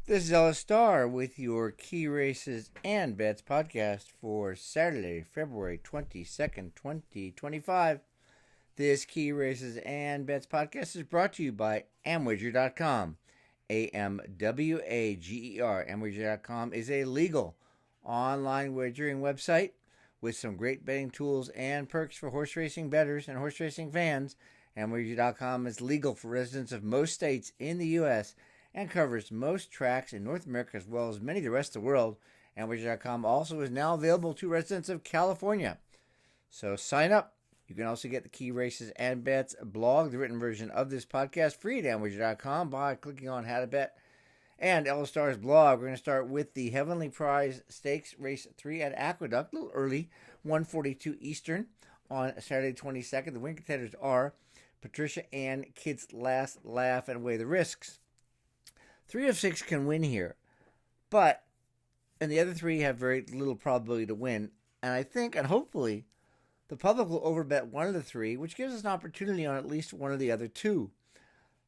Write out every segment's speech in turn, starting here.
This is Ella Starr with your Key Races and Bets podcast for Saturday, February 22nd, 2025. This Key Races and Bets podcast is brought to you by Amwager.com. AMWAGER. Amwager.com is a legal online wagering website with some great betting tools and perks for horse racing bettors and horse racing fans. Amwager.com is legal for residents of most states in the U.S. and covers most tracks in North America as well as many of the rest of the world. Amwager.com also is now available to residents of California. So sign up. You can also get the Key Races and Bets blog, the written version of this podcast, free at Amwager.com by clicking on How to Bet. And Ella Starr's blog, we're going to start with the Heavenly Prize Stakes Race 3 at Aqueduct, a little early, 1:42 Eastern on Saturday 22nd. The win contenders are Patricia Ann, Kids Last Laugh, and Weigh the Risks. 3 of 6 can win here, and the other 3 have very little probability to win. And I think, and hopefully, the public will overbet one of the 3, which gives us an opportunity on at least one of the other 2.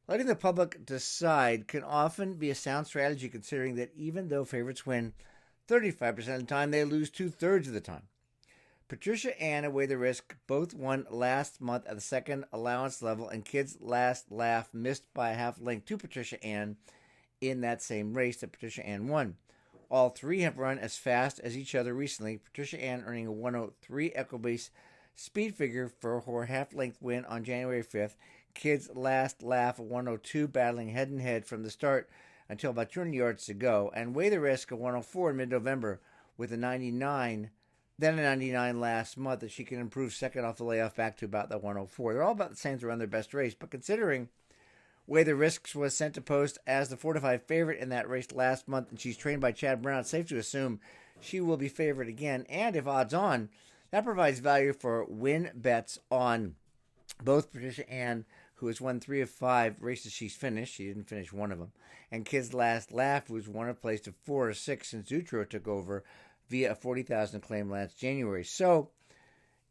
Letting the public decide can often be a sound strategy, considering that even though favorites win 35% of the time, they lose 2/3 of the time. Patricia Ann and Weigh the Risk both won last month at the second allowance level, and Kids Last Laugh missed by a half length to Patricia Ann in that same race that Patricia Ann won. All 3 have run as fast as each other recently, Patricia Ann earning a 103 Equibase speed figure for her half-length win on January 5th. Kids Last Laugh a 102, battling head-and-head from the start until about 200 yards to go, and Weigh the Risk a 104 in mid-November with a 99, then a 99 last month that she can improve second off the layoff back to about the 104. They're all about the same to run their best race, but considering Weigh the Risks was sent to post as the 4-5 favorite in that race last month, and she's trained by Chad Brown, it's safe to assume she will be favored again. And if odds on, that provides value for win bets on both Patricia Ann, who has won 3 of 5 races she's finished. She didn't finish one of them. And Kids Last Laugh, who's won a place to 4 or 6 since Zutro took over via a 40,000 claim last January. So,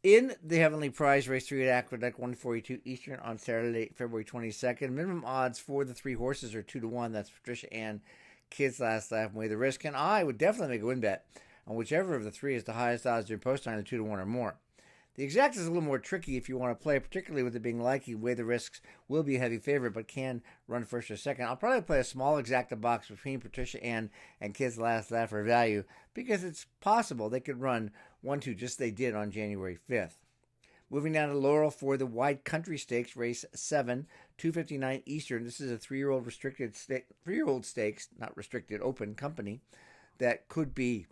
in the Heavenly Prize Race 3 at Aqueduct, 1:42 Eastern on Saturday, February 22nd, minimum odds for the 3 horses are 2-1. That's Patricia Ann, Kids Last Laugh, and Weigh the Risk. And I would definitely make a win bet on whichever of the 3 is the highest odds during post time, 2-1 or more. The exact is a little more tricky if you want to play, particularly with it being likely Weigh the Risks will be a heavy favorite, but can run first or second. I'll probably play a small exacta box between Patricia Ann and Kids Last Laugh for value, because it's possible they could run 1-2 just as they did on January 5th. Moving down to Laurel for the Wide Country Stakes, race 7, 2:59 Eastern. This is a 3-year-old stakes, not restricted, open company that could be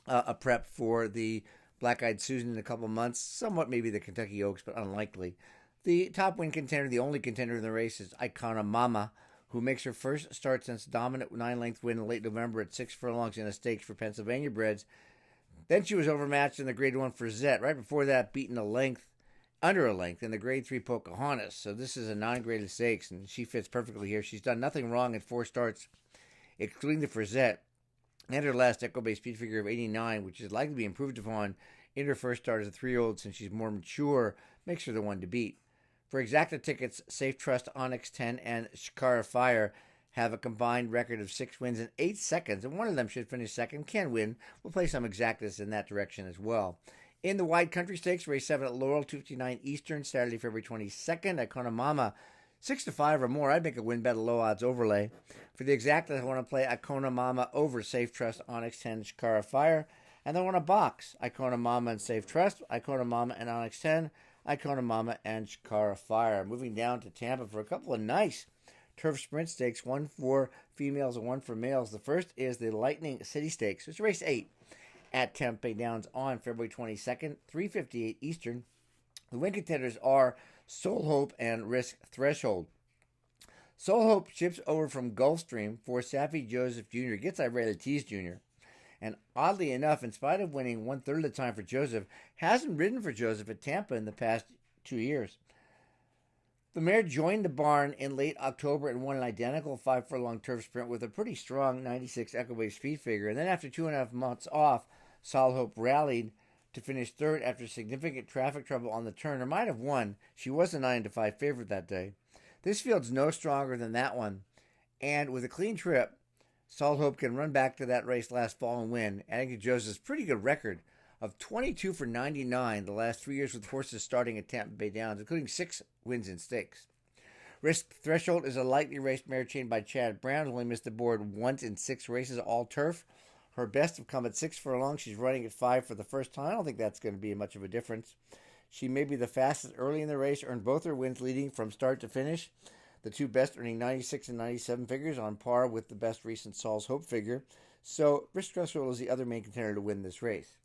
a prep for the Black-Eyed Susan in a couple months, somewhat maybe the Kentucky Oaks, but unlikely. The top win contender, the only contender in the race, is Icona Mama, who makes her first start since dominant 9-length win in late November at 6 furlongs in a stakes for Pennsylvania breds. Then she was overmatched in the Grade 1 for Zet. Right before that, beaten under a length in the Grade 3 Pocahontas. So this is a non-graded stakes, and she fits perfectly here. She's done nothing wrong in 4 starts, excluding the Frazette, and her last Equibase speed figure of 89, which is likely to be improved upon in her first start as a 3-year-old since she's more mature, makes her the one to beat. For exacta tickets, Safe Trust, Onyx 10, and Shikara Fire have a combined record of 6 wins in 8 seconds, and one of them should finish second, can win. We'll play some exactas in that direction as well. In the Wide Country Stakes, race 7 at Laurel, 2:59 Eastern, Saturday, February 22nd, Icona Mama, 6-5 or more. I'd make a win bet, a low odds overlay. For the exacta, I want to play Icona Mama over Safe Trust, Onyx 10, Shikara Fire. And I want to box Icona Mama and Safe Trust, Icona Mama and Onyx 10, Icona Mama and Shikara Fire. Moving down to Tampa for a couple of nice turf sprint stakes, 1 for females and 1 for males. The first is the Lightning City Stakes. It's race 8 at Tampa Bay Downs on February 22nd, 3:58 Eastern. The win contenders are Soul Hope and Risk Threshold. Soul Hope ships over from Gulfstream for Safi Joseph Jr., gets Irela Tease Jr., and oddly enough, in spite of winning 1/3 of the time for Joseph, hasn't ridden for Joseph at Tampa in the past 2 years. The mare joined the barn in late October and won an identical 5 furlong turf sprint with a pretty strong 96 Equibase speed figure. And then after 2.5 months off, Soul Hope rallied to finish third after significant traffic trouble on the turn, or might have won. She was a 9-5 favorite that day. This field's no stronger than that one. And with a clean trip, Salt Hope can run back to that race last fall and win, adding to Joseph's pretty good record of 22 for 99 the last 3 years with horses starting at Tampa Bay Downs, including 6 wins in stakes. Risk Threshold is a lightly raced mare trained by Chad Brown, who only missed the board once in 6 races, all turf. Her best have come at 6 furlongs. She's running at 5 for the first time. I don't think that's going to be much of a difference. She may be the fastest early in the race, earned both her wins leading from start to finish. The two best earning 96 and 97 figures, on par with the best recent Saul's Hope figure. So Risk Threshold is the other main contender to win this race.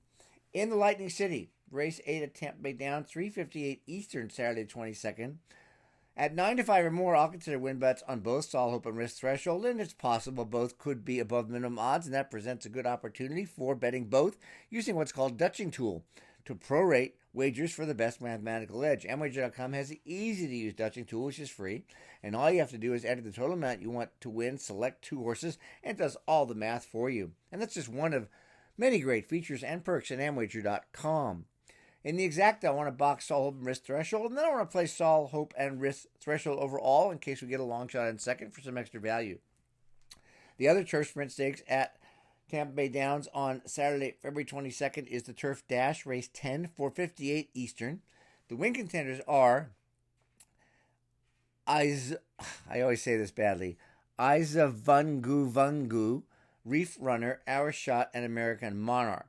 In the Lightning City, race 8 at Tampa Bay Downs, 3:58 Eastern, Saturday 22nd. At 9 to 5 or more, I'll consider win bets on both Saul Hope and Risk Threshold, and it's possible both could be above minimum odds, and that presents a good opportunity for betting both using what's called Dutching tool to prorate wagers for the best mathematical edge. Amwager.com has the easy-to-use Dutching tool, which is free, and all you have to do is enter the total amount you want to win, select 2 horses, and it does all the math for you. And that's just one of many great features and perks at Amwager.com. In the exact, I want to box Saul Hope and Risk Threshold, and then I want to play Saul Hope and Risk Threshold overall in case we get a long shot in second for some extra value. The other turf sprint stakes at Tampa Bay Downs on Saturday, February 22nd is the Turf Dash, race 10, 4:58 Eastern. The win contenders are, I always say this badly, Isa Vungu, Reef Runner, Our Shot, and American Monarch.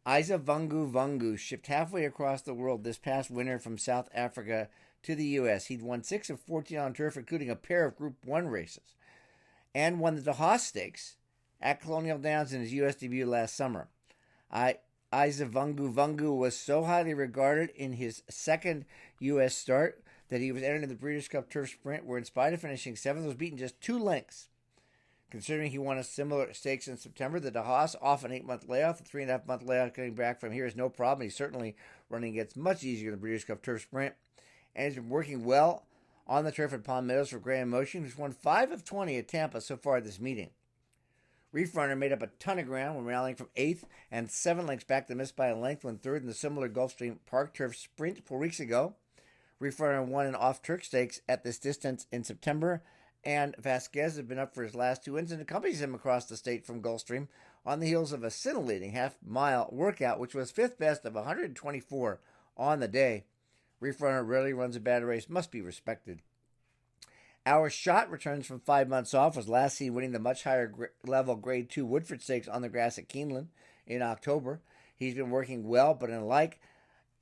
Isa Vungu shipped halfway across the world this past winter from South Africa to the U.S. He'd won 6 of 14 on turf, including a pair of Group 1 races, and won the Haas Stakes at Colonial Downs in his U.S. debut last summer. Isa Vungu was so highly regarded in his second U.S. start that he was entered in the Breeders' Cup Turf Sprint, where in spite of finishing 7th, was beaten just 2 lengths. Considering he won a similar stakes in September, the DeHaas off an 8-month layoff, the 3.5-month layoff coming back from here is no problem. He's certainly running against much easier than the Breeders' Cup Turf Sprint, and he's been working well on the turf at Palm Meadows for Grand Motion, who's won 5 of 20 at Tampa so far at this meeting. Reef Runner made up a ton of ground when rallying from 8th and 7 lengths back to miss by a length when 3rd in the similar Gulfstream Park Turf Sprint 4 weeks ago. Reef Runner won an off-Turk Stakes at this distance in September, and Vasquez has been up for his last 2 wins and accompanies him across the state from Gulfstream on the heels of a scintillating half-mile workout, which was 5th best of 124 on the day. Reef Runner rarely runs a bad race, must be respected. Our Shot returns from 5 months off, was last seen winning the much higher level Grade 2 Woodford Stakes on the grass at Keeneland in October. He's been working well, but unlike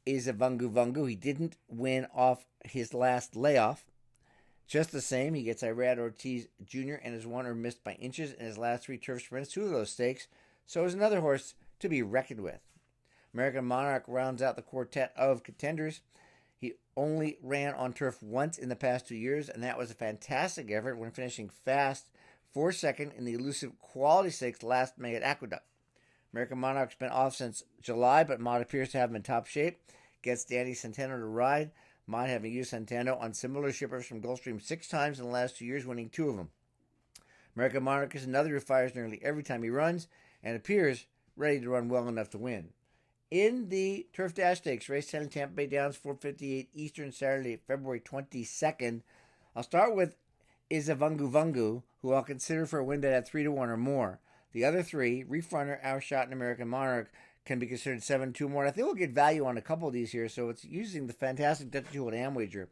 Isa Vungu, he didn't win off his last layoff. Just the same, he gets Irad Ortiz Jr. and has won or missed by inches in his last 3 turf sprints, 2 of those stakes, so is another horse to be reckoned with. American Monarch rounds out the quartet of contenders. He only ran on turf once in the past 2 years, and that was a fantastic effort when finishing fast for second in the elusive Quality Stakes last May at Aqueduct. American Monarch's been off since July, but Mott appears to have him in top shape. Gets Danny Centeno to ride. Mott having used Centeno on similar shippers from Gulfstream 6 times in the last 2 years, winning 2 of them. American Monarch is another who fires nearly every time he runs and appears ready to run well enough to win. In the Turf Dash Stakes, race 10 in Tampa Bay Downs, 4:58 Eastern, Saturday, February 22nd. I'll start with Isa Vungu, who I'll consider for a win bet at 3-1 or more. The other 3, Reef Runner, Our Shot, and American Monarch, can be considered 7-2 more. I think we'll get value on a couple of these here, so it's using the fantastic Dutch tool at Amwager.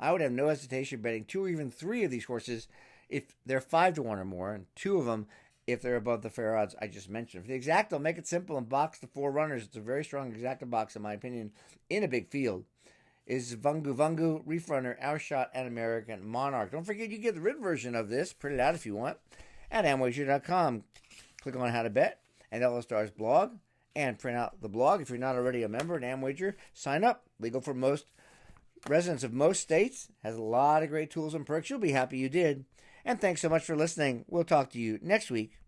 I would have no hesitation betting 2 or even 3 of these horses if they're 5-1 or more, and 2 of them if they're above the fair odds I just mentioned. For the exact, I'll make it simple and box the 4 runners. It's a very strong exacta box, in my opinion, in a big field. Is Vungu, Reef Runner, Our Shot, and American Monarch. Don't forget you get the written version of this, print it out if you want, at Amwager.com. Click on How to Bet and LStar's blog, and print out the blog. If you're not already a member at Amwager, sign up. Legal for most residents of most states. Has a lot of great tools and perks. You'll be happy you did. And thanks so much for listening. We'll talk to you next week.